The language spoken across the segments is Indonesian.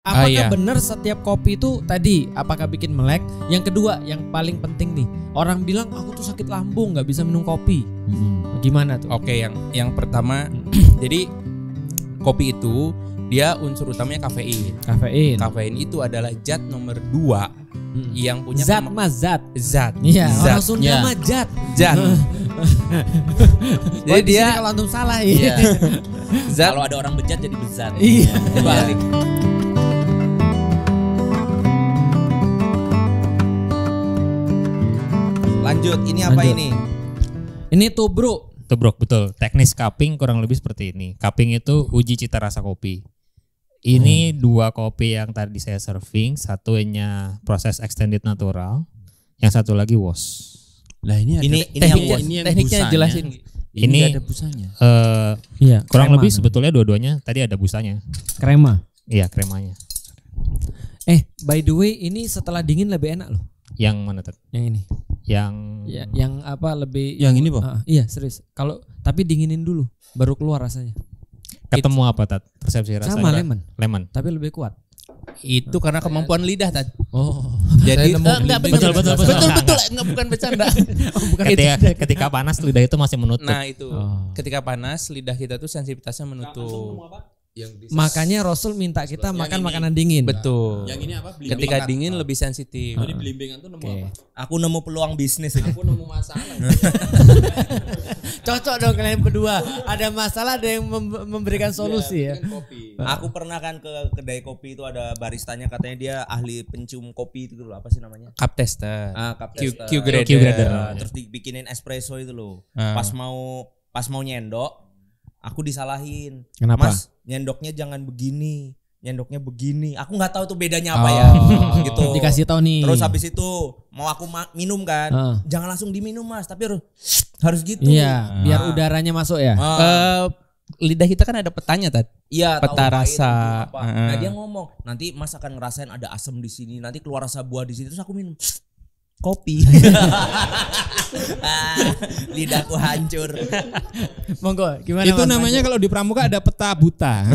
Apakah iya. benar setiap kopi itu tadi apakah bikin melek? Yang kedua, yang paling penting nih, orang bilang aku tuh sakit lambung nggak bisa minum kopi. Gimana tuh? Oke, yang pertama, jadi kopi itu dia unsur utamanya kafein. Kafein. Kafein itu adalah zat nomor 2 yang punya zat mas zat. Zat. Iya, Zat. orang Sunda mah zat. Zat. Jadi dia kalau antum salah ya. Zat. Kalau ada orang bejat jadi bezat. Iya. Balik. Lanjut, ini apa Lanjut. ini? Ini tubruk. Tubruk, betul. Teknis cupping kurang lebih seperti ini. Cupping itu uji cita rasa kopi. Ini 2 kopi yang tadi saya serving, satunya proses extended natural, yang satu lagi wash. Lah ini ada tekniknya- yang tekniknya busanya. jelasin. Ini Ini ada busanya. Iya. kurang krema lebih namanya. sebetulnya dua-duanya tadi ada busanya. krema. Iya, kremanya. By the way, ini setelah dingin lebih enak loh. Yang mana Tat? Yang ini. Yang Ya, yang apa lebih? Yang ini, Bang? Iya serius. Kalau tapi dinginin dulu, baru keluar rasanya. ketemu apa Tat? Persepsi rasa? Sama lemon, Lemon. tapi lebih kuat. Itu karena kemampuan lidah tadi. Oh. Jadi Saya nemu Betul, betul, betul. betul, enggak bukan bercanda. Ketika panas lidah itu masih menutup. Nah, itu. Oh. Ketika panas lidah kita tuh sensitivitasnya menutup. Makanya Rasul minta kita makan makanan dingin. Betul. Yang ini apa? Ketika dingin lebih sensitif. Ini belimbengan tuh nemu Oke. apa? Aku nemu peluang bisnis ini. Aku nemu masalah. Cocok dong kalian berdua. Ada masalah, ada yang memberikan solusi ya. Kopi. Aku pernah kan ke kedai kopi itu ada baristanya katanya dia ahli pencium kopi itu loh, apa sih namanya? Cup tester. Cup Q- tester. Q grader. Q grader. Terus dibikinin espresso itu loh. Ah. Pas mau nyendok, aku disalahin. Kenapa? Mas, nyendoknya jangan begini. Nyendoknya begini. Aku nggak tahu tuh bedanya apa ya. Gitu. Dikasih tahu nih. Terus habis itu mau aku minum kan. Ah. Jangan langsung diminum Mas, tapi harus gitu. Iya, biar udaranya masuk ya. Lidah kita kan ada petanya, Tat. Iya, tahu Peta pahit, rasa. tahu apa. Nah, Heeh. dia ngomong, nanti Mas akan ngerasain ada asam di sini, nanti keluar rasa buah di sini. Terus aku minum kopi. Lidahku hancur. Monggo, gimana? Itu Mas? namanya kalau di pramuka ada peta buta.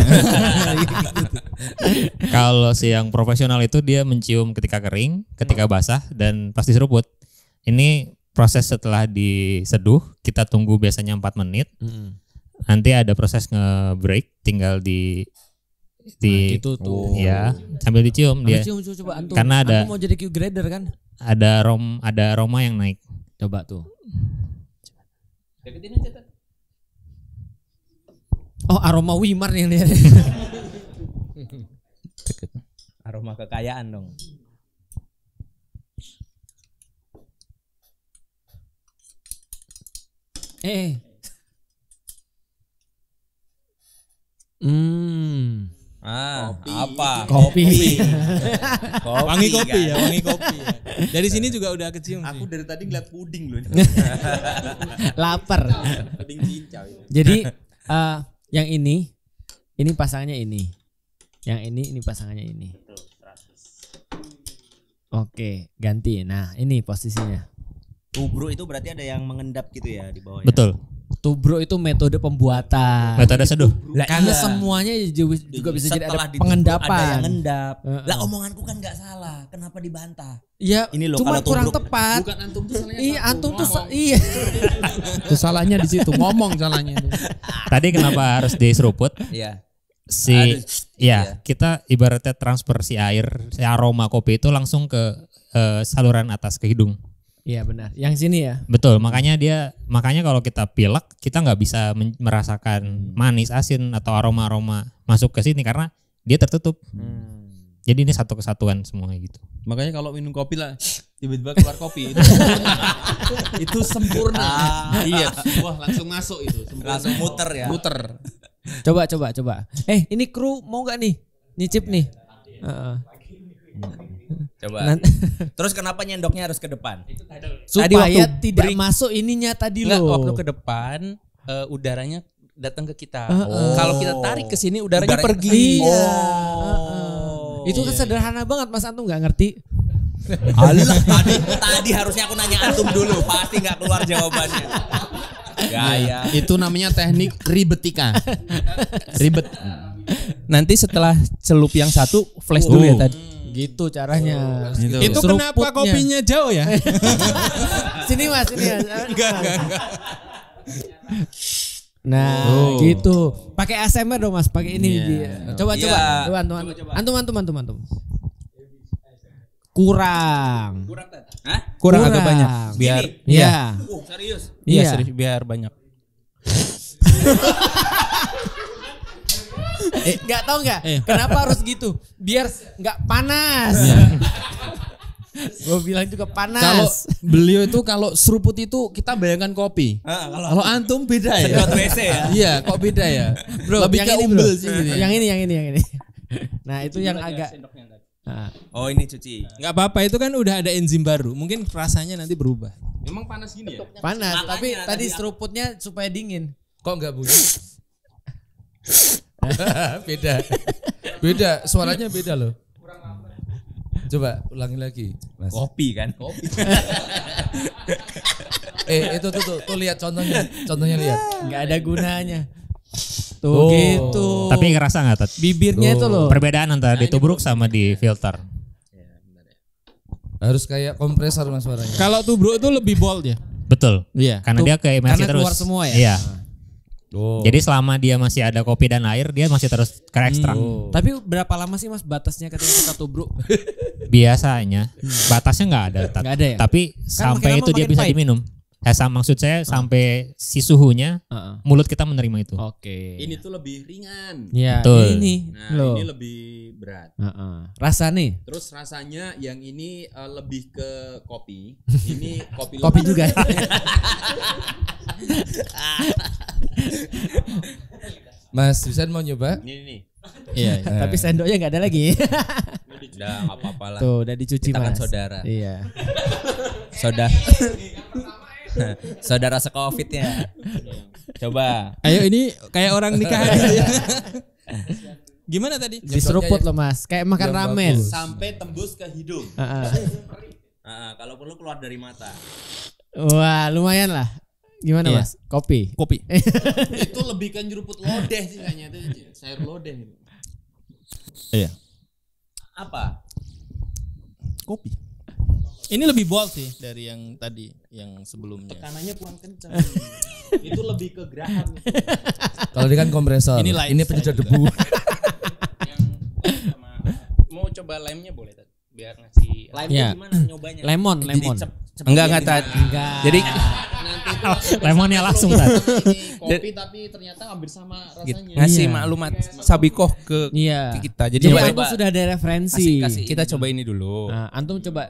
Kalau si yang profesional itu dia mencium ketika kering, ketika basah dan pas diseruput. Ini proses setelah diseduh, kita tunggu biasanya 4 menit. Nanti ada proses nge-break, tinggal di Itu tuh. ya sambil dicium dia. Cium, coba antum. Karena ada- Antum mau jadi Q grader kan? Ada aroma yang naik. Coba tuh. Oh, aroma Wimar yang dia. Aroma kekayaan dong. Apa? Kopi. Wangi kopi kan? ya, wangi kopi ya. Dari sini juga udah kecium sih. Aku dari tadi ngeliat puding loh. Lapar. Puding cincau. Jadi yang ini pasangannya ini. Yang ini pasangannya ini. Oke, ganti. Nah, ini posisinya. Tubruk itu berarti ada yang mengendap gitu ya di bawahnya. Betul. Tubruk itu metode pembuatan. Metode seduh. Karena iya. semuanya juga bisa jadi Setelah ada ditubruk, pengendapan. Ada yang ngendap. Heeh. Lah omonganku kan nggak salah. Kenapa dibantah? Iya, Ini loh, cuma kalau kurang tubruk. tepat. Bukan antum tuh salahnya. Iya, satu, antum tuh ngomong. iya. Itu salahnya di situ, ngomong salahnya itu. Tadi kenapa harus diseruput? Iya. Si iya. kita ibaratnya transfer si aroma kopi itu langsung ke saluran atas ke hidung. Iya benar. Yang sini ya. Betul, makanya kalau kita pilek kita nggak bisa merasakan manis, asin atau aroma-aroma masuk ke sini karena dia tertutup. Jadi ini satu kesatuan semua gitu. Makanya kalau minum kopi lah tiba-tiba keluar kopi itu, itu sempurna. Iya, wah langsung masuk itu. Sempurna. Langsung muter ya. Muter. Coba. Ini kru mau nggak nih? Nyicip nih. Heeh. Coba. Terus kenapa nyendoknya harus ke depan? Supaya waktu tidak break- masuk ininya tadi Enggak, loh. waktu ke depan udaranya datang ke kita. Oh. Kalau kita tarik ke sini udaranya Udaranya- pergi. Iya. Oh. Itu kan sederhana banget Mas Antum nggak ngerti. Allah, tadi harusnya aku nanya antum dulu, pasti nggak keluar jawabannya. Gaya. Itu namanya teknik ribetika. Ribet. Nanti setelah celup yang satu flash dulu ya tadi. Gitu caranya. Itu kenapa kopinya jauh ya? Sini Mas, sini Mas. Nah, gitu. Pakai ASMR dong Mas, pakai ini. Coba. Antum. Kurang. Kurang agak banyak. Biar Iya. Serius. Iya, Iya. serius biar banyak. Nggak tahu nggak? Kenapa harus gitu? Biar nggak panas. Gue bilang juga panas. Kalau beliau itu kalau seruput itu kita bayangkan kopi. Kalau antum beda ya. Sedot WC ya. Iya, kok beda ya? Bro, Lebih yang ke ini, umbel bro. sih gini. Yang ini. Nah, itu yang agak Nah, Oh ini cuci. Enggak apa-apa, itu kan udah ada enzim baru. Mungkin rasanya nanti berubah. Emang panas gini ya? panas, Makanya tapi tadi tadi seruputnya supaya dingin. Kok enggak bunyi? Beda, suaranya beda loh. Coba ulangi lagi, Mas. Kopi kan. Itu tuh lihat contohnya lihat. Nggak ada gunanya. Tuh gitu. Tapi ngerasa nggak Tat? Bibirnya itu loh. Perbedaan antara ditubruk sama di filter. Harus kayak kompresor Mas suaranya. Kalau tubruk itu lebih bold ya? Betul. Iya. Karena dia ke imersi karena terus. keluar semua ya? Iya. Oh. Jadi selama dia masih ada kopi dan air, dia masih terus ke ekstrak. Tapi berapa lama sih Mas batasnya ketika kita tubruk? Biasanya batasnya nggak ada, Tat. Nggak ada ya? Tapi makin sampai lama itu dia makin bisa pahit. diminum. Maksud saya sampai si suhunya mulut kita menerima itu. Oke. Ini tuh lebih ringan. Ya, Betul. ini Nah, loh. ini lebih berat. Rasa nih. Terus rasanya yang ini lebih ke kopi. Ini kopi Kopi lemon. juga. Mas Husen mau nyoba? Ini nih. Iya. Tapi sendoknya nggak ada lagi. Udah nggak apa-apa lah. Tuh, udah dicuci Kita kan Mas. saudara. Iya. Saudara secovid ya. Coba. Ayo ini kayak orang nikah aja ya. Gimana tadi? Diseruput loh Mas, kayak makan Yang ramen. bagus. Sampai tembus ke hidung. Kalau perlu keluar dari mata. Wah, lumayan lah. Gimana Iya. Mas? Kopi. Kopi. Itu lebih kan nyeruput lodeh sih kayaknya itu sayur lodeh. Iya. Apa? Kopi. Ini lebih bold sih dari yang tadi, yang sebelumnya. Tekanannya kurang kencang. Itu lebih ke geraham. Kalau ini kan kompresor. Ini light Ini penyedot debu. Mau coba lemnya boleh Tat? Biar ngasih. Lime Iya. gimana nyobanya? Lemon. Enggak Tat. Jadi Lemonnya langsung Tat. Ini kopi tapi ternyata hampir sama rasanya. ngasih Iya. maklumat sabikoh ke Iya. kita. Jadi Jadi coba antum sudah ada referensi. Kasih. kita coba ini dulu. Nah, antum coba.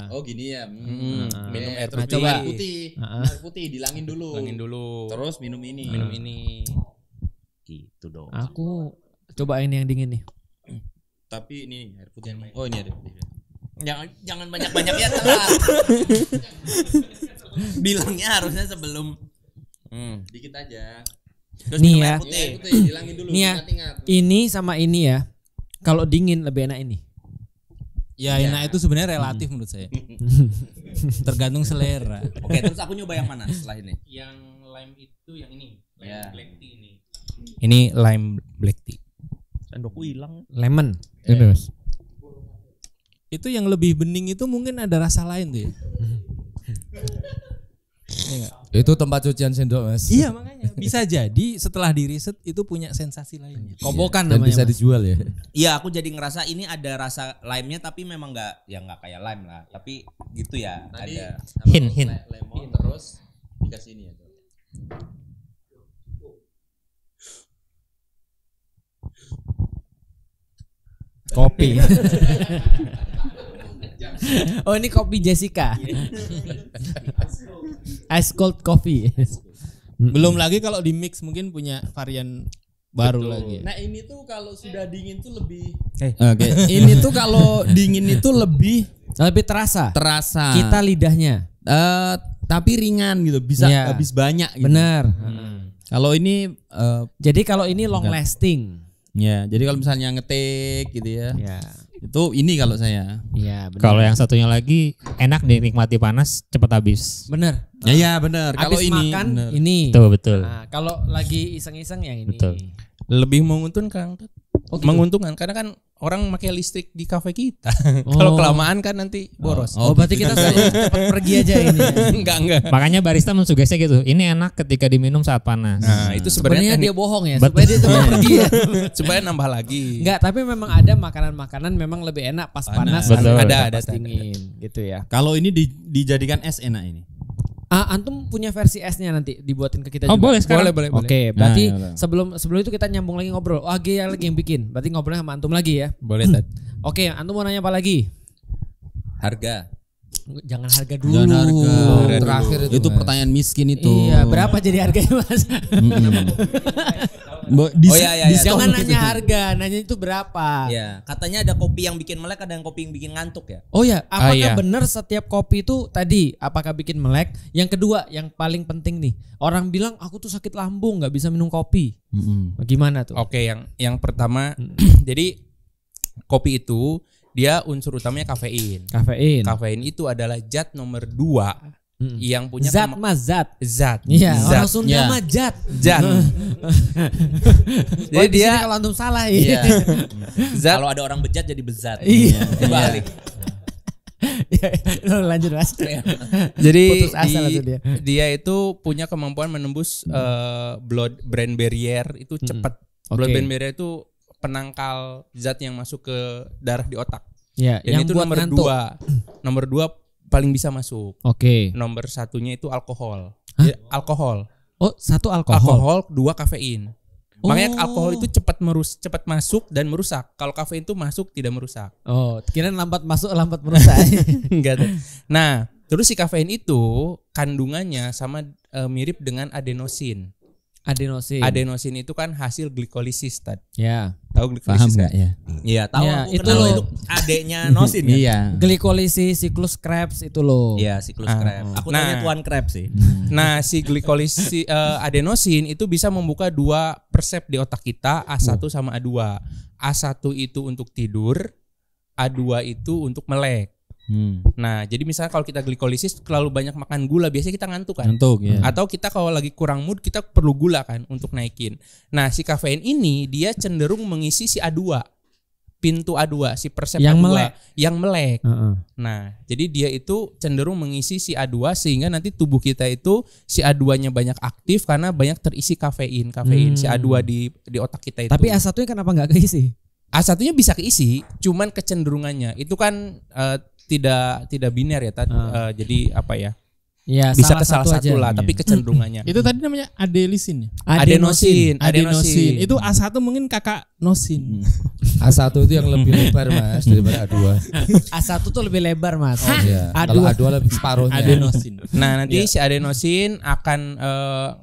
Oh gini ya. Minum air Terus coba. air putih. Air putih dilangin dulu. Angin dulu. Terus minum ini. minum ini. Gitu dong. Aku coba ini yang dingin nih. Tapi ini air putih. Oh ini ada putih. Jangan banyak-banyak ya telat. Bilangnya harusnya sebelum. Dikit aja. Terus Nih minum ya. air putih. Air putih dilangin dulu. Nih ya. Ingat-ingat. Ini sama ini ya. Kalau dingin lebih enak ini. Ya, enak itu sebenarnya relatif menurut saya. Tergantung selera. Oke, terus aku nyoba yang mana setelah ini? Yang lime itu yang ini. Ya. Black tea ini. Ini lime black tea. Sendokku hilang. Lemon. Ini Mas. Itu yang lebih bening itu mungkin ada rasa lain tuh ya. Itu tempat cucian sendok Mas. Iya makanya bisa jadi setelah di riset itu punya sensasi lainnya. Kobokan Dan namanya. bisa Mas. dijual ya. Iya, aku jadi ngerasa ini ada rasa lime-nya tapi memang nggak kayak lime lah, tapi gitu ya. Tadi ada. Hin. Lemon terus dikasih ini ya. Kopi. Oh ini kopi Jessica. Ice cold coffee. Belum lagi kalau di mix mungkin punya varian baru lagi. Nah ini tuh kalau sudah dingin tuh lebih Oke. ini tuh kalau dingin itu lebih Lebih terasa. terasa. Kita lidahnya. Tapi ringan gitu, bisa Iya. habis banyak gitu. Benar. Kalau ini Jadi kalau ini long lasting. ya, jadi kalau misalnya ngetik gitu ya. Ya. Itu ini kalau saya. Iya benar. Kalau yang satunya lagi enak dinikmati panas cepat habis. benar. Ya benar. Kalau Habis ini makan bener. ini. Betul betul. Nah, kalau lagi iseng-iseng yang ini. Betul. Lebih menguntungkan. Oh, gitu. Menguntungkan karena kan orang pakai listrik di kafe kita. Kalau kelamaan kan nanti boros. Oh, berarti kita cepat pergi aja ini. Enggak. Makanya barista mensugesti gitu. Ini enak ketika diminum saat panas. Nah, itu Sebenarnya sebenarnya dia bohong ya, Betul. supaya dia cepat pergi ya. supaya nambah lagi. Enggak, tapi memang ada makanan-makanan memang lebih enak pas panas. Betul. Ada pas dingin gitu ya. Kalau ini dijadikan es enak ini. Antum punya versi esnya nanti dibuatin ke kita Oh, juga. boleh sekarang. Boleh. Oke, berarti Nah, ya, sebelum itu kita nyambung lagi ngobrol. Oh, Agi lagi yang bikin. Berarti ngobrolnya sama antum lagi ya. Boleh, Tad. Oke, antum mau nanya apa lagi? Harga. Jangan harga dulu. Dan harga Terakhir itu Mas. pertanyaan miskin itu. Iya, berapa jadi harganya, Mas? Iya. Jangan nanya harga, nanya itu berapa. Ya, katanya ada kopi yang bikin melek, ada yang kopi yang bikin ngantuk ya. Oh ya, apakah iya. benar setiap kopi itu tadi apakah bikin melek? Yang kedua, yang paling penting nih, orang bilang aku tuh sakit lambung nggak bisa minum kopi. Gimana tuh? Oke, yang pertama jadi kopi itu dia unsur utamanya kafein. Kafein. Kafein itu adalah zat nomor 2 yang punya Zat mas zat. zat. Iya, Zat. orang Sunda Ya. mah zat. Zat. Jadi Jadi dia kalau antum salah ya. zat. Kalau ada orang bejat jadi bezat. Iya. Balik. Lanjut Mas. Jadi Putus asa langsung dia. dia itu punya kemampuan menembus blood brain barrier itu cepat. Blood Oke. brain barrier itu penangkal zat yang masuk ke darah di otak. Ya, Dan yang itu buat nomor ngantuk. 2. Nomor 2 paling bisa masuk. Oke. Nomor satunya itu alkohol. Hah? Ya, alkohol. Oh, satu alkohol. Alkohol, 2 kafein. Oh. Makanya alkohol itu cepat masuk dan merusak. Kalau kafein itu masuk tidak merusak. Oh, kirain lambat masuk lambat merusak. Enggak. Nah, terus si kafein itu kandungannya sama mirip dengan adenosin. Adenosin. Adenosin itu kan hasil glikolisis, Tad. Ya. Tahu Paham glikolisis nggak ya? Iya, tahu Ya, aku itu kenal loh. itu adeknya Nosin ya. Iya. Glikolisis, siklus Krebs itu loh. Iya, siklus Krebs. Aku Nah. tanya Tuan Krebs sih. Nah, si glikolisis adenosin itu bisa membuka 2 persep di otak kita, A1 sama A2. A1 itu untuk tidur, A2 itu untuk melek. Nah, jadi misalnya kalau kita glikolisis terlalu banyak makan gula, biasanya kita ngantuk kan? Ngantuk ya. Atau kita kalau lagi kurang mood kita perlu gula kan untuk naikin. Nah, si kafein ini dia cenderung mengisi si A2. Pintu A2, si persep Yang A2 melek. yang melek. Heeh. Nah, jadi dia itu cenderung mengisi si A2 sehingga nanti tubuh kita itu si A2-nya banyak aktif karena banyak terisi kafein si A2 di otak kita itu. Tapi A1-nya kenapa nggak keisi? A1-nya bisa keisi, cuman kecenderungannya itu kan tidak biner ya, Tad. Jadi apa ya? Ya, Bisa ke salah aja. satu lah, tapi kecenderungannya. Itu tadi namanya adelisin ya. Adenosin. Itu A1 mungkin kakak nosin. A1 itu yang lebih lebar Mas daripada A2. A1 tuh lebih lebar mas. Oh, iya. A2. Kalau A2 lebih separuhnya. Adenosin. Nah, nanti si adenosin akan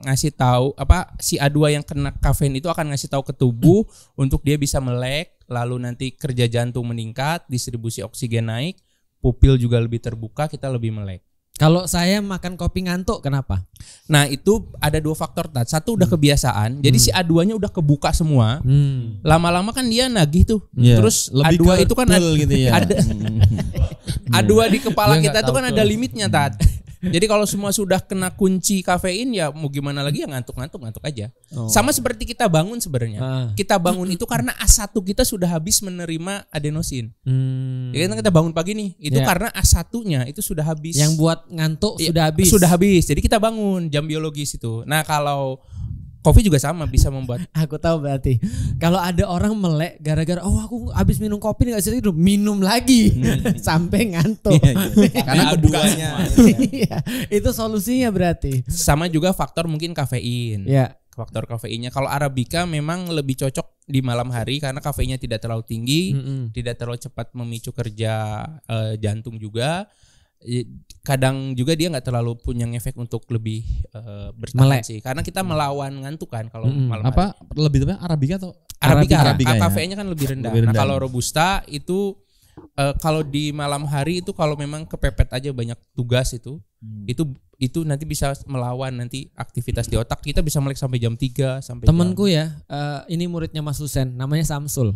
ngasih tahu si A2 yang kena kafein itu akan ngasih tahu ke tubuh untuk dia bisa melek, lalu nanti kerja jantung meningkat, distribusi oksigen naik, pupil juga lebih terbuka, kita lebih melek. Kalau saya makan kopi ngantuk kenapa? Nah, itu ada 2 faktor, Tad. Satu udah kebiasaan, jadi si A2-nya udah kebuka semua. Lama-lama kan dia nagih tuh. Iya. Terus Lebih A2 ke itu kan full gitu ya. ada A2 di kepala Dia kita nggak itu kan tahu ada tuh. limitnya, Tad. Jadi kalau semua sudah kena kunci kafein ya mau gimana lagi ya ngantuk aja. Sama seperti kita bangun sebenarnya. Kita bangun itu karena A1 kita sudah habis menerima adenosin. Ya kan kita bangun pagi nih, itu Ya. karena A1-nya itu sudah habis. Yang buat ngantuk Iya, sudah habis. Sudah habis. Jadi kita bangun jam biologis itu. Nah, kalau kopi juga sama bisa membuat Aku tahu berarti. Kalau ada orang melek gara-gara aku habis minum kopi nggak bisa tidur, minum lagi sampai ngantuk. Karena keduanya. Iya, itu solusinya berarti. sama juga faktor mungkin kafein. Ya. Faktor kafeinnya kalau Arabica memang lebih cocok di malam hari karena kafeinnya tidak terlalu tinggi, tidak terlalu cepat memicu kerja jantung juga. Kadang juga dia nggak terlalu punya efek untuk lebih bertahan Melek. sih, karena kita melawan ngantuk kan kalau malam hari. Apa lebih tepat Arabica atau Arabica, ya? Kafeinnya kan lebih rendah. Lebih Nah, rendah. kalau Robusta itu kalau di malam hari itu kalau memang kepepet aja banyak tugas itu nanti bisa melawan nanti aktivitas di otak. Kita bisa melek sampai jam 3 sampai Temenku ya, ini muridnya Mas Husen, namanya Samsul.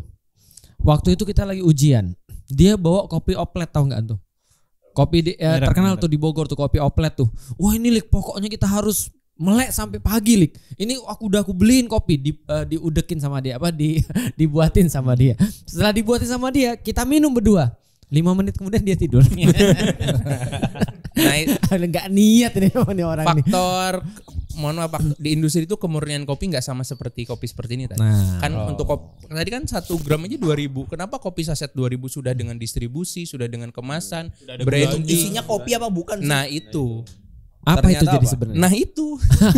Waktu itu kita lagi ujian, dia bawa kopi oplet, tahu nggak tuh? Kopi terkenal tuh di Bogor tuh kopi oplet tuh. Wah ini Lik, pokoknya kita harus melek sampai pagi, Lik. Ini aku beliin kopi, diudekin sama dia, dibuatin sama dia. Setelah dibuatin sama dia, kita minum berdua. 5 menit kemudian dia tidur. Nah, Nggak niat ini orang nih. faktor mohon maaf Pak, di industri itu kemurnian kopi nggak sama seperti kopi seperti ini tadi. Nah. Kan untuk kopi tadi kan 1 gram aja 2.000. Kenapa kopi saset 2.000 sudah dengan distribusi, sudah dengan kemasan, branding. Isinya kopi apa bukan sih? Nah, itu. Apa itu Ternyata jadi apa? sebenarnya? Nah, itu.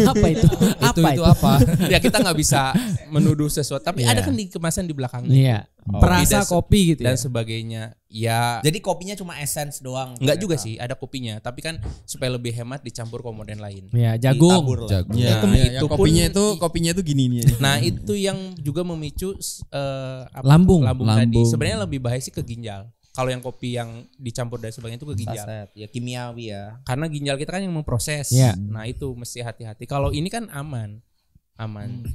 Apa itu? Apa itu apa? Ya kita nggak bisa menuduh sesuatu, tapi ada kan di kemasan di belakangnya. Iya. Perasa Tidak kopi gitu dan ya. sebagainya. Ya, Jadi kopinya cuma essence doang. enggak juga sih, ada kopinya, tapi kan supaya lebih hemat dicampur komponen lain. Ya, jagung. Ditabur lah. Jagung. Ya, Nah, yang itu kopinya pun- itu kopinya itu gini nih. Nah, itu yang juga memicu Lambung. tadi. Sebenarnya lebih bahaya sih ke ginjal. Kalau yang kopi yang dicampur dan sebagainya itu ke ginjal. Saset, ya kimiawi ya. Karena ginjal kita kan yang memproses. Iya. Nah, itu mesti hati-hati. Kalau ini kan aman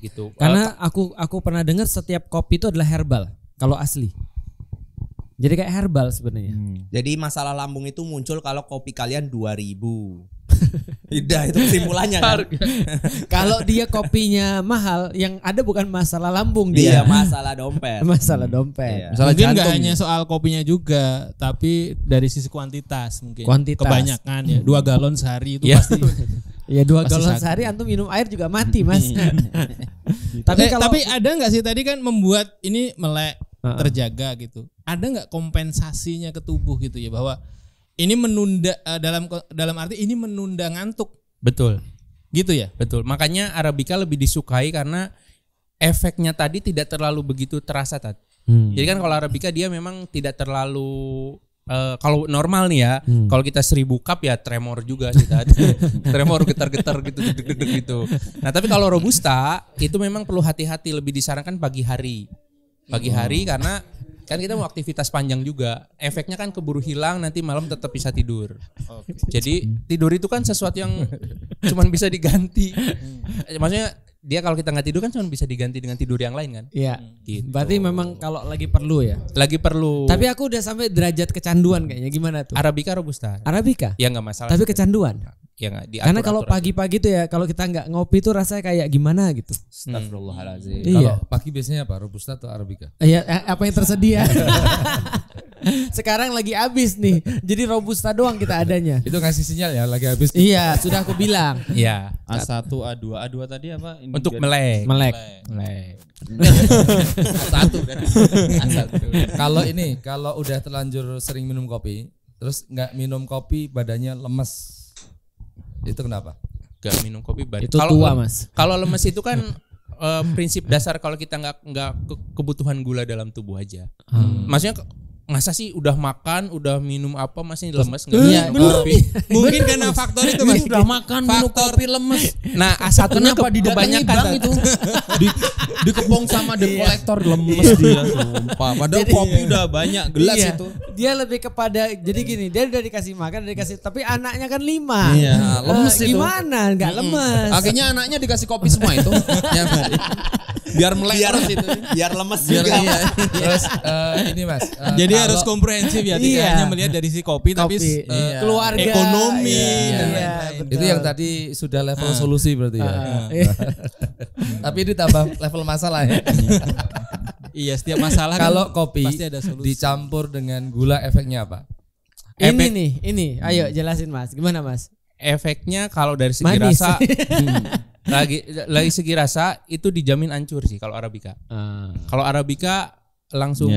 gitu. Karena aku pernah dengar setiap kopi itu adalah herbal kalau asli. Jadi kayak herbal sebenarnya. Jadi masalah lambung itu muncul kalau kopi kalian 2.000. Udah itu kesimpulannya kan. Kalau dia kopinya mahal, yang ada bukan masalah lambung Dia dia, masalah dompet. masalah dompet. Iya. Mungkin nggak hanya soal kopinya juga, tapi dari sisi kuantitas mungkin. Kuantitas. Kebanyakan ya, 2 galon sehari itu Ya. pasti. Ya 2 Pasti galon sakit. sehari antum minum air juga mati, Mas. Tapi kalau tapi ada nggak sih tadi kan membuat ini melek Heeh. terjaga gitu. Ada nggak kompensasinya ke tubuh gitu ya, bahwa ini menunda dalam arti ini menunda ngantuk betul. gitu ya? Betul. Makanya Arabica lebih disukai karena efeknya tadi tidak terlalu begitu terasa Tat. Jadi kan kalau Arabica dia memang tidak terlalu kalau normal nih ya, kalau kita 1000 cup ya tremor juga sih Tat. Tremor getar-getar gitu deg-deg gitu. Nah, tapi kalau Robusta itu memang perlu hati-hati, lebih disarankan pagi hari. Pagi hari karena kan kita mau aktivitas panjang juga. Efeknya kan keburu hilang, nanti malam tetap bisa tidur. Jadi tidur itu kan sesuatu yang cuman bisa diganti. Maksudnya dia kalau kita nggak tidur kan cuma bisa diganti dengan tidur yang lain kan. Iya. Gitu. Berarti memang kalau lagi perlu ya. Lagi perlu. Tapi aku udah sampai derajat kecanduan kayaknya, gimana tuh? Arabica Robusta. Arabica. Ya nggak masalah. Tapi kecanduan. Ya nggak diatur. Karena kalau pagi-pagi tuh ya, kalau kita nggak ngopi tuh rasanya kayak gimana gitu. Astagfirullahaladzim. Iya. Kalau pagi biasanya apa? Robusta atau Arabica? Iya, apa yang tersedia. Sekarang lagi habis nih. Jadi Robusta doang kita adanya. Itu ngasih sinyal ya lagi habis. Iya, sudah aku bilang. Ya A1, A2, A2 tadi apa? Ini untuk juga- melek. Melek. Kalau udah terlanjur sering minum kopi, terus nggak minum kopi badannya lemes. Itu kenapa? Gak minum kopi badan. Itu tua, Mas. Kalau lemes itu kan prinsip dasar kalau kita nggak kebutuhan gula dalam tubuh aja. Maksudnya masa sih udah makan, udah minum apa masih lemes nggak Iya, minum kopi? Mungkin karena faktor itu Mas. Udah makan minum Faktor kopi lemes. Nah, A1-nya Kenapa didatangi kebanyakan bank Tat. itu? Dikepung sama debt collector lemes dia sumpah. Padahal Jadi- kopi udah banyak gelas Iya. itu. Dia lebih kepada jadi gini, dia udah dikasih makan, udah dikasih, tapi anaknya kan 5. Iya, lemes itu. Gimana? Enggak lemes. Akhirnya anaknya dikasih kopi semua itu. Ya, biar melek Biar terus itu. biar lemes Biar juga. iya. Terus ini Mas. Jadi kalau- harus komprehensif ya, tidak Iya. hanya melihat dari si kopi, tapi Kopi, iya. keluarga, ekonomi iya, dan iya, lain-lain. betul. itu yang tadi sudah level solusi berarti ya. Iya. Tapi ini tambah level masalah ya. Iya, setiap masalah kan Kalau kopi pasti ada solusi. dicampur dengan gula efeknya apa? Ini, ayo jelasin Mas, gimana Mas? Efeknya kalau dari segi Manis. rasa lagi segi rasa itu dijamin hancur sih kalau Arabica. Kalau Arabica langsung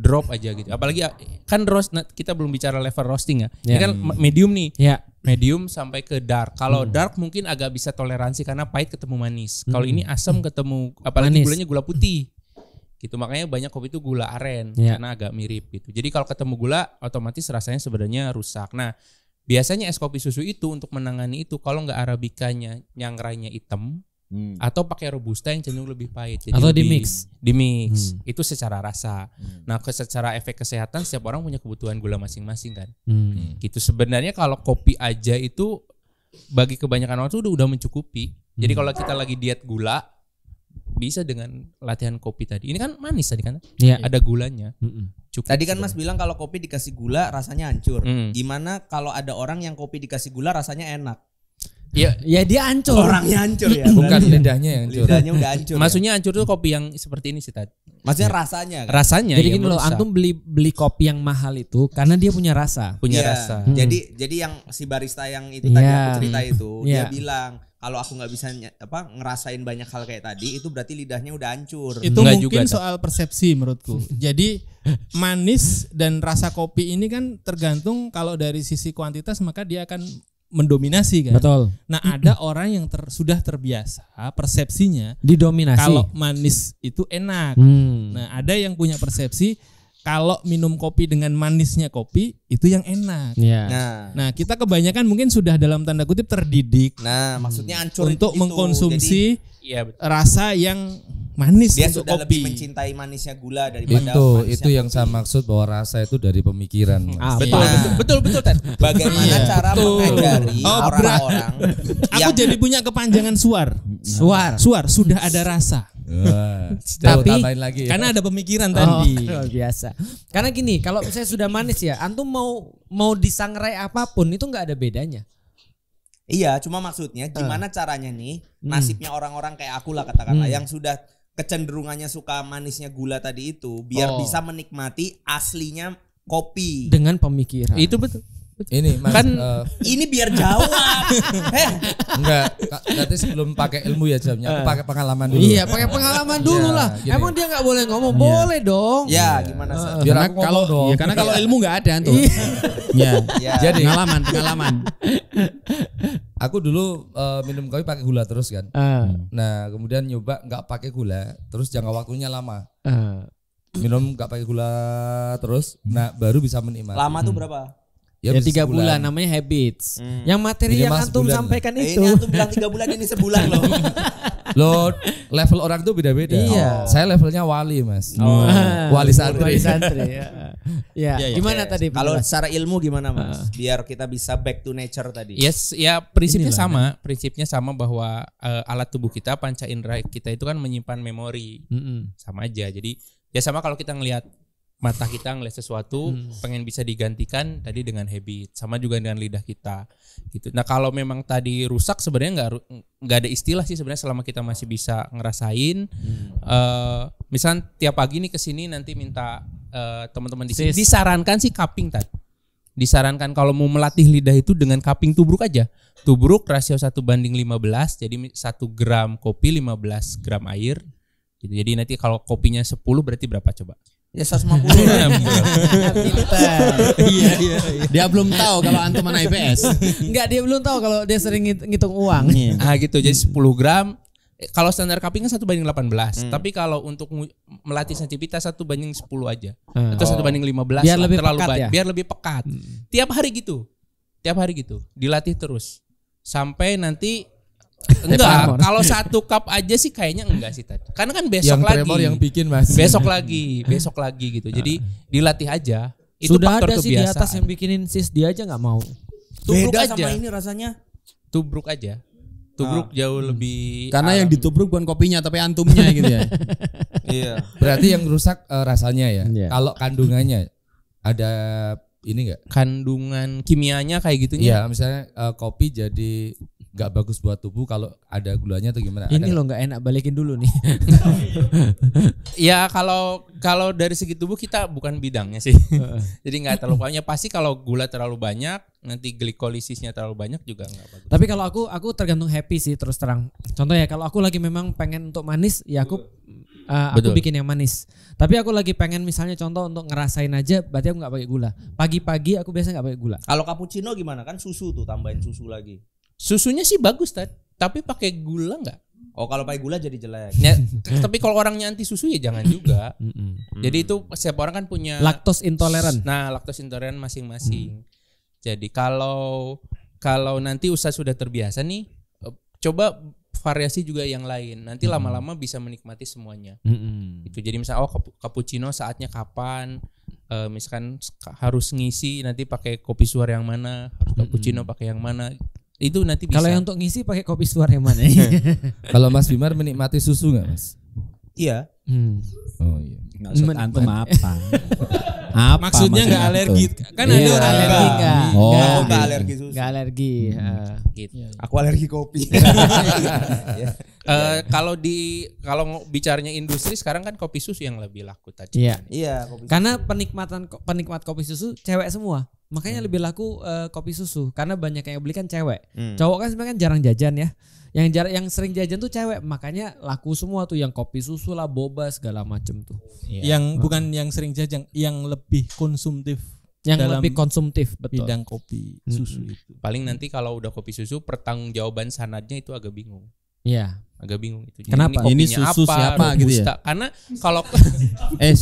drop aja gitu. Apalagi kan roast kita belum bicara level roasting ya. Ini kan medium nih. Ya. Medium sampai ke dark. Kalau dark mungkin agak bisa toleransi karena pahit ketemu manis. Kalau ini asam ketemu apalagi Manis. gulanya gula putih. Gitu makanya banyak kopi itu gula aren Ya. karena agak mirip gitu. Jadi kalau ketemu gula otomatis rasanya sebenarnya rusak. Nah, biasanya es kopi susu itu untuk menangani itu kalau nggak arabikanya nyangrainya hitam atau pakai robusta yang cenderung lebih pahit. Jadi Atau lebih- di-mix. Di-mix. Itu secara rasa. Nah, secara efek kesehatan setiap orang punya kebutuhan gula masing-masing kan. Gitu sebenarnya kalau kopi aja itu bagi kebanyakan orang tuh udah mencukupi. Jadi kalau kita lagi diet gula bisa dengan latihan kopi tadi. Ini kan manis tadi kan? Iya. Ada gulanya. Cukup Tadi kan Mas sebenarnya. bilang kalau kopi dikasih gula rasanya hancur. Hmm. Gimana kalau ada orang yang kopi dikasih gula rasanya enak? Ya, Ya dia hancur. Orangnya hancur ya. Bukan berarti ya. lidahnya yang hancur. Lidahnya udah hancur. maksudnya hancur tuh kopi yang seperti ini sih Tad. Maksudnya rasanya kan? Rasanya Jadi ya gini loh, merusak. antum beli kopi yang mahal itu karena dia punya rasa. punya Iya. rasa. Jadi yang si barista yang itu tadi Iya. aku cerita itu Iya. dia bilang kalau aku nggak bisa ngerasain banyak hal kayak tadi itu berarti lidahnya udah hancur. Itu Enggak mungkin juga, soal persepsi menurutku. Jadi manis dan rasa kopi ini kan tergantung kalau dari sisi kuantitas maka dia akan mendominasi kan. Betul. Nah ada orang yang sudah terbiasa persepsinya Didominasi. kalau manis itu enak. Hmm. Nah ada yang punya persepsi kalau minum kopi dengan manisnya kopi itu yang enak. Iya. Nah, Kita kebanyakan mungkin sudah dalam tanda kutip terdidik maksudnya hancur untuk itu. mengkonsumsi Iya betul. rasa yang manis Dia untuk sudah lebih kopi. mencintai manisnya gula daripada Itu manisnya yang kopi. saya maksud bahwa rasa itu dari pemikiran. Ah, Betul, Nah. betul Tad. Bagaimana Iya. cara mengajari Oh, orang-orang Aku yang jadi punya kepanjangan suar. Suar sudah ada rasa. Wah, Tapi- tambahin lagi ya. Karena ada pemikiran Oh, tadi. luar biasa. Karena gini, kalau misalnya sudah manis ya, antum mau disangrai apapun itu nggak ada bedanya. Iya, cuma maksudnya gimana caranya nih nasibnya orang-orang kayak aku lah katakanlah yang sudah kecenderungannya suka manisnya gula tadi itu biar bisa menikmati aslinya kopi. Dengan pemikiran. Itu betul. Ini Mas, Kan- Ini biar jawab. enggak, nanti sebelum pakai ilmu ya jamnya, aku pakai pengalaman dulu. Iya, pakai pengalaman dulu Iya, lah. gini. Emang dia nggak boleh ngomong? Boleh dong. Ya, gimana Sar? Biar Karena aku ngomong kalau dong. ya, karena kalau ilmu nggak ada tuh. Ya. Ya. Jadi Pengalaman. aku dulu minum kopi pakai gula terus kan. Ah, Nah, kemudian nyoba nggak pakai gula, terus jangka waktunya lama. ah. Minum nggak pakai gula terus, nah baru bisa menikmati. Lama tuh berapa? Ya bisa 3 bulan sebulan. namanya habits. Yang materi yang Minimal antum sebulan. sampaikan Ini itu. antum bilang 3 bulan ini sebulan loh. Loh, level orang tuh beda-beda. Iya. Saya levelnya wali, Mas. Ah, Wali santri. Wali santri. Ya. Gimana tadi? Kalau penjelasan? secara ilmu gimana Mas? Biar kita bisa back to nature tadi. Yes, ya prinsipnya sama bahwa alat tubuh kita, panca indera kita itu kan menyimpan memori. Mm-mm. Sama aja. Jadi ya sama kalau kita ngelihat mata kita ngelihat sesuatu pengen bisa digantikan tadi dengan habit, sama juga dengan lidah kita gitu. Nah, kalau memang tadi rusak sebenarnya nggak ada istilah sih sebenarnya selama kita masih bisa ngerasain. Misal tiap pagi nih kesini nanti minta teman-teman di sini disarankan sih cupping tadi. Disarankan kalau mau melatih lidah itu dengan cupping tubruk aja. Tubruk rasio 1:15, jadi 1 gram kopi 15 gram air. Gitu. Jadi nanti kalau kopinya 10 berarti berapa coba? Ya 150. Iya. Dia belum tahu kalau antum mana IPS. Enggak, dia belum tahu kalau dia sering ngitung uang. Ah gitu, jadi 10 gram. Kalau standar cupping kan 1:18. Tapi kalau untuk melatih sensitivitas 1:10 aja. Atau 1:15 Biar lah, lebih terlalu pekat banyak. ya? Biar lebih pekat. Tiap hari gitu. Dilatih terus. Sampai nanti enggak, kalau 1 cup aja sih kayaknya enggak sih tadi. Karena kan besok Yang lagi. tremor yang bikin, Mas. Besok lagi gitu. Jadi dilatih aja. Itu Sudah faktor ada sih di kebiasaan. atas yang bikinin sis, dia aja nggak mau. Tubruk Beda aja. sama ini rasanya. Tubruk aja. Tubruk jauh lebih Karena yang alami. ditubruk bukan kopinya tapi antumnya gitu ya. Iya. Berarti yang rusak rasanya ya. Iya. Kalau kandungannya ada ini enggak? kandungan kimianya kayak gitu Iya, misalnya kopi jadi nggak bagus buat tubuh kalau ada gulanya atau gimana? Ini loh nggak enak, balikin dulu nih. Ya kalau dari segi tubuh kita bukan bidangnya sih. Jadi nggak terlalu banyak. Pasti kalau gula terlalu banyak, nanti glikolisisnya terlalu banyak juga nggak bagus. Tapi kalau aku tergantung happy sih, terus terang. Contoh ya, kalau aku lagi memang pengen untuk manis, ya aku Betul. bikin yang manis. Tapi aku lagi pengen misalnya contoh untuk ngerasain aja, berarti aku nggak pakai gula. Pagi-pagi aku biasa nggak pakai gula. Kalau cappuccino gimana? Kan susu tuh, tambahin susu lagi. Susunya sih bagus tapi pakai gula nggak? Oh, kalau pakai gula jadi jelek. Ya, tapi kalau orangnya anti susu ya jangan juga. Jadi itu setiap orang kan punya Lactose intoleran. Nah, laktos intoleran masing-masing. Jadi kalau nanti usaha sudah terbiasa nih, coba variasi juga yang lain. Nanti lama-lama bisa menikmati semuanya. Itu jadi misalnya cappuccino saatnya kapan? Misalkan harus ngisi nanti pakai kopi suar yang mana? Harus cappuccino pakai yang mana? Itu nanti bisa. Kalau yang untuk ngisi pakai kopi suar yang mana? Kalau Mas Bimar menikmati susu nggak, Mas? Iya. Oh iya. Maksud antum apa? Apa Maksudnya nggak maksud alergi. antum? Kan Iya, ada orang alergi enggak. Oh. Aku nggak alergi susu. Enggak alergi. gitu. Aku alergi kopi. Kalau bicaranya industri sekarang kan kopi susu yang lebih laku tadi. Iya. Iya, kopi. Karena penikmat kopi susu cewek semua. Makanya lebih laku kopi susu karena banyak yang beli kan cewek. Cowok kan sebenarnya kan jarang jajan ya. Yang sering jajan tuh cewek, makanya laku semua tuh yang kopi susu lah, boba segala macem tuh. Yang bukan yang sering jajan, yang lebih konsumtif. Yang dalam lebih konsumtif, betul. bidang kopi susu itu. Paling nanti kalau udah kopi susu pertanggungjawaban sanadnya itu agak bingung. Iya. Agak bingung itu. Jadi Kenapa? kopinya Ini susu apa, siapa gitu ya? Robusta. Karena kalau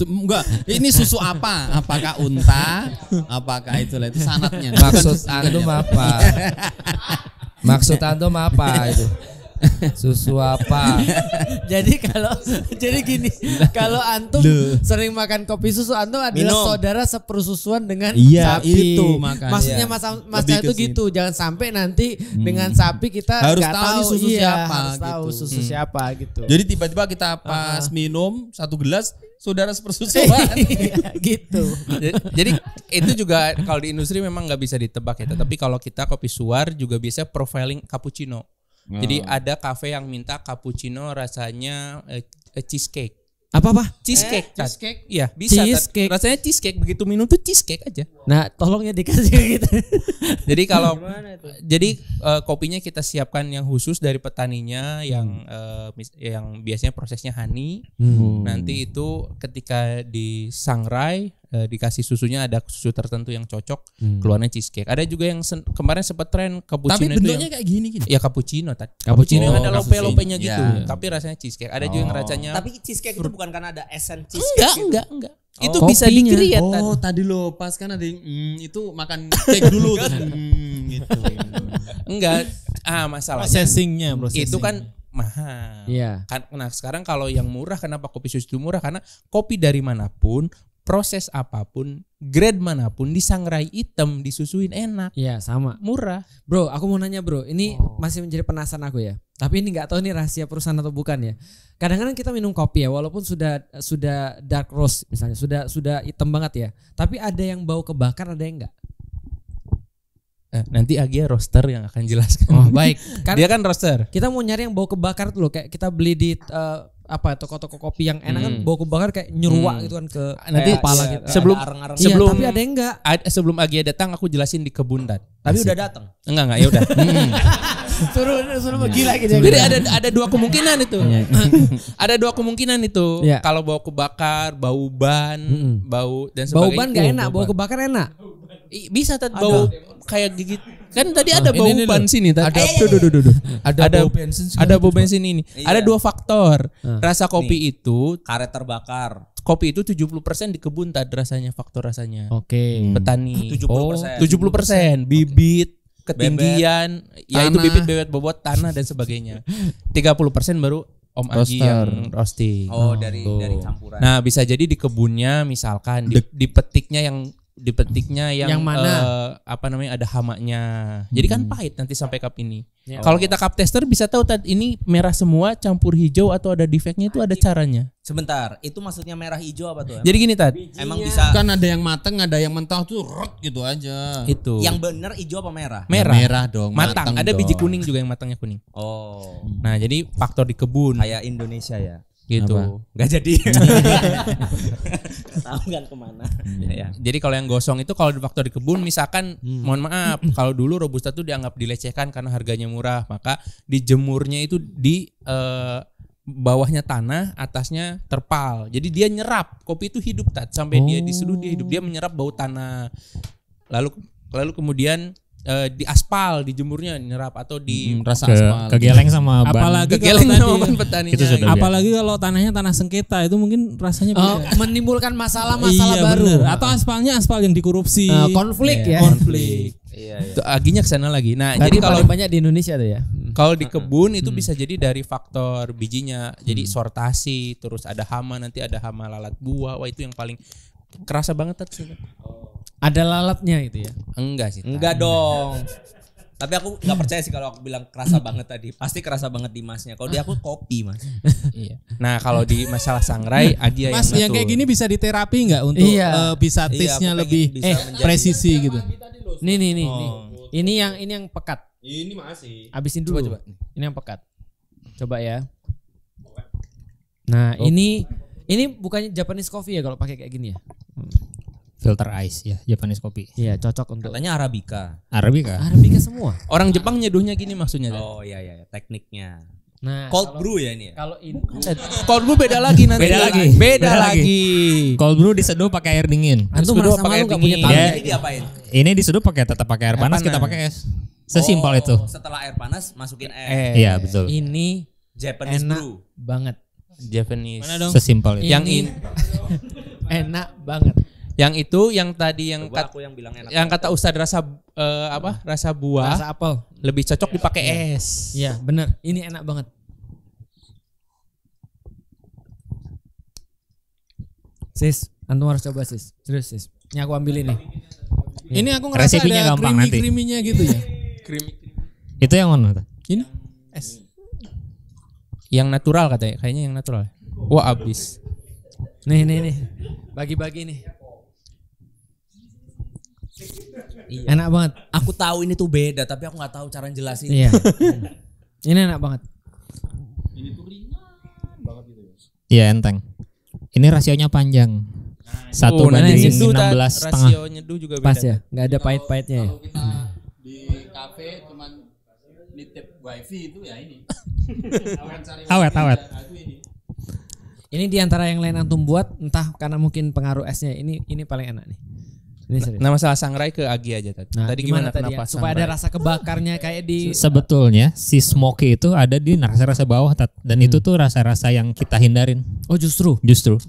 Enggak, ini susu apa? Apakah unta? Apakah itu sanatnya? Maksud antum apa? Maksud antum apa itu? Susu apa? jadi gini, kalau antum sering makan kopi susu, antum adalah Minum. saudara sepersusuan dengan Iya, sapi. itu makanya. Maksudnya Lebih itu ke gitu, jangan sampai nanti dengan sapi kita Harus nggak tahu ini susu iya, siapa, harus tahu gitu. susu siapa gitu. Jadi tiba-tiba kita pas minum 1 gelas saudara sepersusuan. Iya, gitu. jadi itu juga kalau di industri memang nggak bisa ditebak ya. Tapi kalau kita kopi suar juga biasa profiling cappuccino. Jadi ada kafe yang minta cappuccino rasanya cheesecake. Apa? Cheesecake. Iya, bisa. Tat. Cheesecake. Rasanya cheesecake, begitu minum tuh cheesecake aja. Nah, tolong ya dikasih ke kita. Jadi kopinya kita siapkan yang khusus dari petaninya yang biasanya prosesnya honey. Nanti itu ketika disangrai dikasih susunya, ada susu tertentu yang cocok, keluarnya cheesecake. Ada juga yang kemarin sempat tren Tapi cappuccino itu bentuknya yang kayak gini. ya cappuccino tadi. Cappuccino. Cappuccino yang ada cappuccino. lope-lopenya gitu, Ya. tapi rasanya cheesecake. Ada juga yang rasanya Tapi cheesecake itu bukan karena ada esen cheesecake. enggak. Itu Oh, bisa kopinya. di-create. Oh, tadi lo pas kan ada yang itu makan cake dulu terus gitu. Enggak. Masalahnya Processingnya. itu kan mahal. Iya. Nah, sekarang kalau yang murah, kenapa kopi susu itu murah? Karena kopi dari manapun, proses apapun, grade manapun, disangrai hitam, disusuin enak, Iya, sama. murah. Bro, aku mau nanya bro, ini masih menjadi penasaran aku ya. Tapi ini nggak tahu ini rahasia perusahaan atau bukan ya. Kadang-kadang kita minum kopi ya, walaupun sudah dark roast misalnya, sudah hitam banget ya. Tapi ada yang bau kebakar, ada yang enggak. Nanti Agia roaster yang akan jelaskan. Oh, baik. Kan Dia kan roaster. kita mau nyari yang bau kebakar tuh loh, kayak kita beli di toko-toko kopi yang enak kan bau kebakar kayak nyeruak gitu kan ke Nanti kepala Iya, gitu. sebelum arang-arang. Iya, sebelum tapi ada yang enggak. sebelum Agia datang aku jelasin di kebun Tat. Tapi udah datang. Enggak ya udah. Suruh gila gitu. Jadi ada dua kemungkinan itu. Ada dua kemungkinan itu. Iya. Kalau bau kebakar, bau ban, bau dan Bau sebagainya. ban enggak enak, bau kebakar enak. Bisa Tat, bau kayak gigit. Kan tadi ada bau ini ban loh. sini Tat. Ada Ada bau bensin segala Ada bau macam. bensin ini. Ada dua faktor. Rasa kopi itu, Karet terbakar. kopi itu 70% di kebun Tat rasanya, faktor rasanya. Oke. Petani. 70%. 70%, bibit, ketinggian, ya itu tanah. bibit, bebet, bobot, tanah dan sebagainya. 30% baru Om Agi yang roasting. Oh, dari campuran. Nah, bisa jadi di kebunnya misalkan dipetiknya yang mana? Ada hamanya. Jadi kan pahit nanti sampai cup ini. Ya. Kalau kita cup tester bisa tahu Tat, ini merah semua campur hijau atau ada defeknya, itu ada caranya. Sebentar, itu maksudnya merah hijau apa tuh? Jadi gini Tat, Emang bisa Kan ada yang mateng, ada yang mentah tuh gitu aja. itu yang bener hijau apa merah? merah. Merah dong, Matang, ada dong. biji kuning juga yang matangnya kuning. Oh, Nah, jadi faktor di kebun kayak Indonesia ya. gitu. Nggak jadi. Tahu kan kemana? Ya. Jadi kalau yang gosong itu kalau di faktor di kebun misalkan mohon maaf kalau dulu robusta tuh dianggap dilecehkan karena harganya murah, maka dijemurnya itu di bawahnya tanah, atasnya terpal. Jadi dia nyerap, kopi itu hidup Tat, sampai dia diseduh dia hidup, dia menyerap bau tanah. Lalu kemudian di aspal dijemurnya nyerap atau di Rasa aspal. Kegeleng sama ban. Apalagi kegeleng kalau sama tadi- ban petaninya. Itu sudah Apalagi kalau tanahnya tanah sengketa itu mungkin rasanya beda. Menimbulkan masalah-masalah Iya, baru. bener. Atau aspalnya aspal yang dikorupsi. Konflik ya. Konflik. Itu Aginya kesana lagi. Nah, Tadi jadi kalau paling banyak di Indonesia tuh ya. kalau di kebun itu bisa jadi dari faktor bijinya. Jadi sortasi, terus ada hama, nanti ada hama lalat buah. Wah, itu yang paling kerasa banget Tat. Ada lalatnya gitu ya. Enggak sih. Tat. Enggak dong. Tapi aku nggak percaya sih kalau aku bilang kerasa banget tadi. Pasti kerasa banget di Masnya. Kalau di aku kopi, Mas. Iya. Nah, kalau di masalah sangrai Agia Mas yang kayak gini bisa diterapi nggak untuk bisa taste-nya aku lebih pengen bisa menjadi- presisi gitu. Nih. Ini yang pekat. Ini masih. Habisin dulu. Coba. Ini yang pekat. Coba ya. Nah, ini bukannya Japanese coffee ya kalau pakai kayak gini ya? Filter ice ya, Japanese kopi. Iya, cocok untuk Katanya Arabica. Arabica. Arabica semua. orang Jepang nyeduhnya gini maksudnya. Oh iya, tekniknya. Nah, Cold brew ya ini ya. kalau ini Cold brew beda lagi nanti. Beda lagi. Cold brew diseduh pakai air dingin. antum Seduh merasa pakai malu enggak punya dingin. tangan? Ya. Ini diapain? Ini diseduh tetap pakai air panas, panas. kita pakai es. Sesimpel itu. Setelah air panas masukin es. Iya, betul. Ini Japanese enak brew. banget. Japanese. Mana dong? Sesimpel itu. Yang Ini enak banget. Yang itu yang tadi yang Coba aku yang bilang enak. yang kata Ustadz rasa rasa buah Rasa apel. lebih cocok dipakai es. Iya, bener. Ini enak banget. Sis, antum harus coba sis. Serius sis. Ini aku ambil ini. Ini aku ngerasa Resepnya ada gampang nanti. creamy-creaminya gitu ya. Itu yang mana? Ini Es. Yang natural katanya, kayaknya yang natural. Wah, abis. Nih. Bagi-bagi nih. Iya. Enak banget. Aku tahu ini tuh beda, tapi aku nggak tahu cara jelasin. Iya. Ini enak banget. Iya, enteng. Ini rasionya panjang. Satu Oh, nah, banding nyeduh, 16 setengah. rasio nyeduh juga beda. Pas ya, nggak ada pahit-pahitnya ya. Di kafe cuman nitip wifi itu ya ini. Awet. Ini diantara yang lain antum buat, entah karena mungkin pengaruh esnya. Ini paling enak nih. Ini serius. Nah, masalah sangrai ke Agi aja tadi. Nah, Tadi gimana tadi kenapa ya? Supaya ada sangrai? rasa kebakarnya kayak di Sebetulnya si smoky itu ada di rasa-rasa bawah, Tat. Dan itu tuh rasa-rasa yang kita hindarin. Oh, justru.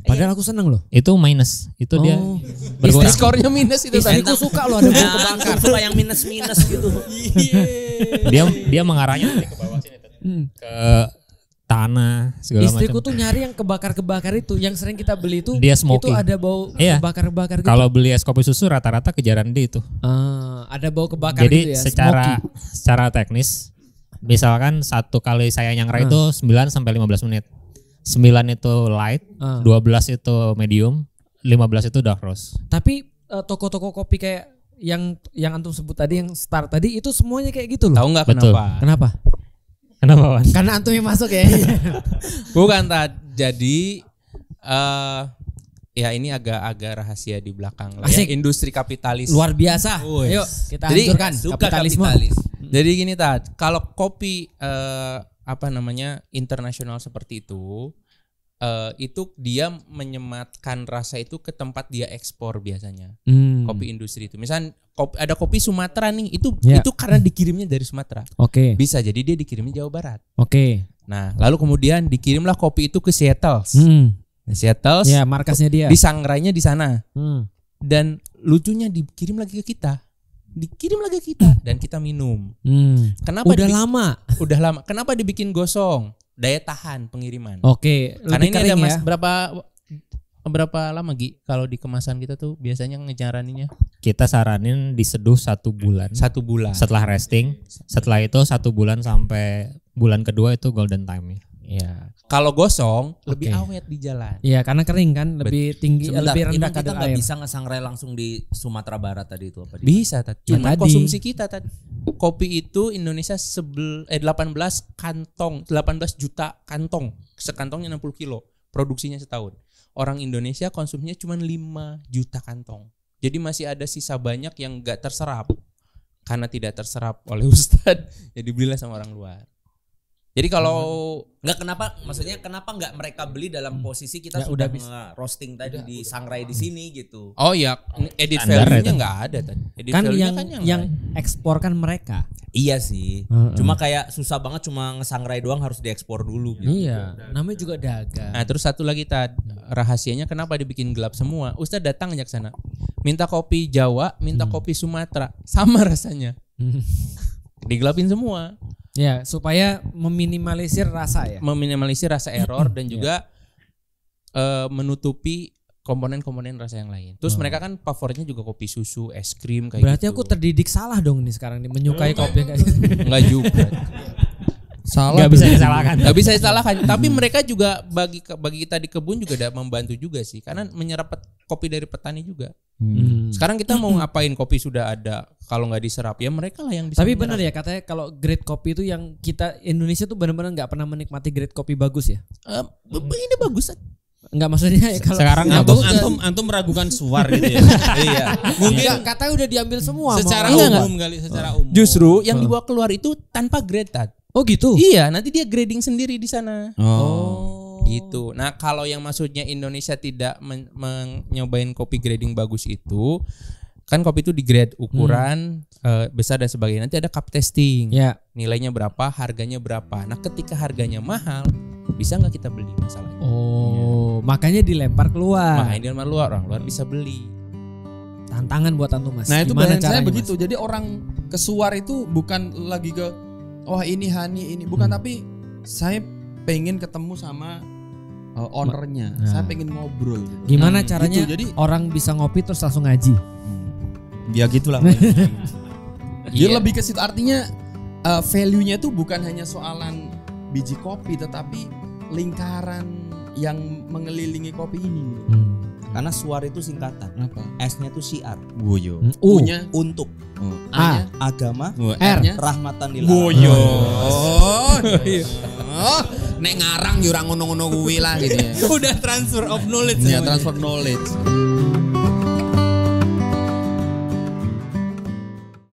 Padahal aku seneng loh. Itu minus. Itu dia Oh. berkurang. Skornya minus itu tadi. Istriku suka loh ada bau kebakar. Aku suka yang minus-minus gitu. Dia mengarahnya nanti ke bawah sini, Tat. Ke tanah segala Istriku macam. tuh nyari yang kebakar-kebakar itu, yang sering kita beli itu. Dia smoky. Itu ada bau Iya. kebakar-kebakar gitu. Kalau beli es kopi susu rata-rata kejaran dia itu. Ada bau kebakar Jadi gitu ya. secara teknis, misalkan satu kali saya nyangrai itu 9 sampai 15 menit. 9 itu light, 12 itu medium, 15 itu dark roast. Tapi toko-toko kopi kayak yang antum sebut tadi, yang start tadi itu semuanya kayak gitu loh. Tahu nggak Betul. kenapa? Kenapa? Kenapa, Wan? Karena antum yang masuk ya. Bukan, Tad. Jadi ya ini agak rahasia di belakang lah ya. Asik. Industri kapitalis. Luar biasa. Woi. Ayo kita Jadi, hancurkan Suka kapitalisme. kapitalis. Jadi gini, Tad, kalau kopi internasional seperti itu dia menyematkan rasa itu ke tempat dia ekspor biasanya. Kopi industri itu. Misal ada kopi Sumatera nih, itu karena dikirimnya dari Sumatera. Oke. Bisa jadi dia dikirimnya Jawa Barat. Oke. Nah, lalu kemudian dikirimlah kopi itu ke Seattle. Seattle, Ya, markasnya dia. disangrainya di sana. Dan lucunya dikirim lagi ke kita. Dan kita minum. Kenapa Udah lama. Udah lama. Kenapa dibikin gosong? Daya tahan pengiriman. Oke. Karena Lebih ini ada kering ya. berapa lama Gi kalau di kemasan kita tuh biasanya ngejaraninnya Kita saranin diseduh 1 bulan. 1 bulan. Setelah resting, setelah itu 1 bulan sampai bulan kedua itu golden time. Iya. Kalau gosong lebih Oke. awet di jalan. Iya, karena kering kan, lebih tinggi, Sebentar, lebih rendah emang kita kadar nggak air. bisa ngesangrai langsung di Sumatera Barat tadi itu apa? Bisa, Tat. Ya, Cuma tadi. konsumsi kita, Tat. Kopi itu Indonesia 18 kantong, 18 juta kantong. Sekantongnya 60 kilo. Produksinya setahun. Orang Indonesia konsumsinya cuma 5 juta kantong. Jadi masih ada sisa banyak yang gak terserap. Karena tidak terserap oleh Ustadz, ya dibelilah sama orang luar. Jadi kalau Maksudnya kenapa nggak mereka beli dalam posisi kita Ya, sudah udah roasting tadi di sangrai di sini gitu. oh ya edit Standar value-nya itu. nggak ada tadi. Edit Kan value-nya yang nggak ada. ekspor kan mereka. Iya sih. Cuma kayak susah banget cuma ngesangrai doang harus diekspor dulu gitu. Iya, namanya juga dagang. Nah, terus satu lagi rahasianya kenapa dibikin gelap semua? Ustadz datang aja ke sana. Minta kopi Jawa, minta kopi Sumatera, sama rasanya. Digelapin semua. Ya, supaya meminimalisir rasa ya. Meminimalisir rasa error dan juga menutupi komponen-komponen rasa yang lain. Terus mereka kan favoritnya juga kopi susu, es krim kayak Berarti gitu. aku terdidik salah dong nih sekarang nih menyukai kopi kayak gitu. Enggak juga. Salah. Nggak bisa disalahkan. Gak bisa disalahkan. Tapi mereka juga bagi kita di kebun juga ada membantu juga sih, karena menyerap kopi dari petani juga. Sekarang kita mau ngapain, kopi sudah ada, kalau nggak diserap ya mereka lah yang bisa. Tapi menyerap. benar ya katanya kalau grade kopi itu yang kita Indonesia tuh benar-benar nggak pernah menikmati grade kopi bagus ya. Ini bagus. Enggak maksudnya ya kalau Sekarang Antum meragukan suar gitu ya. Iya. mungkin katanya udah diambil semua. Secara mau- umum kali, secara umum. Justru yang dibawa keluar itu tanpa grade, Tat. Oh gitu. Iya, nanti dia grading sendiri di sana. Oh. Gitu. Nah, kalau yang maksudnya Indonesia tidak nyobain kopi grading bagus itu, kan kopi itu di grade ukuran besar dan sebagainya. Nanti ada cup testing. Ya. Nilainya berapa, harganya berapa. Nah, ketika harganya mahal, bisa nggak kita beli masalahnya? Oh, makanya dilempar keluar. Makanya di luar, orang luar bisa beli. Tantangan buat antum Mas. Nah itu Gimana bayangan saya caranya, begitu. Mas? Jadi orang ke suar itu bukan lagi ke ini Hani ini, bukan, tapi saya pengen ketemu sama ownernya. Nah. Saya pengen ngobrol. Gitu. Gimana caranya Gitu, jadi orang bisa ngopi terus langsung ngaji? Ya gitulah. dia Iya. lebih ke situ, artinya value-nya itu bukan hanya soalan biji kopi, tetapi lingkaran yang mengelilingi kopi ini. Karena suar itu singkatan. Apa? S-nya itu syiar. Woyo. U-nya, Untuk A-nya, agama, R-nya, rahmatan lil alamin. Woyo. Nek ngarang yo ora ngono-ngono kuwi lah gitu ya. Udah transfer of knowledge. ya transfer knowledge.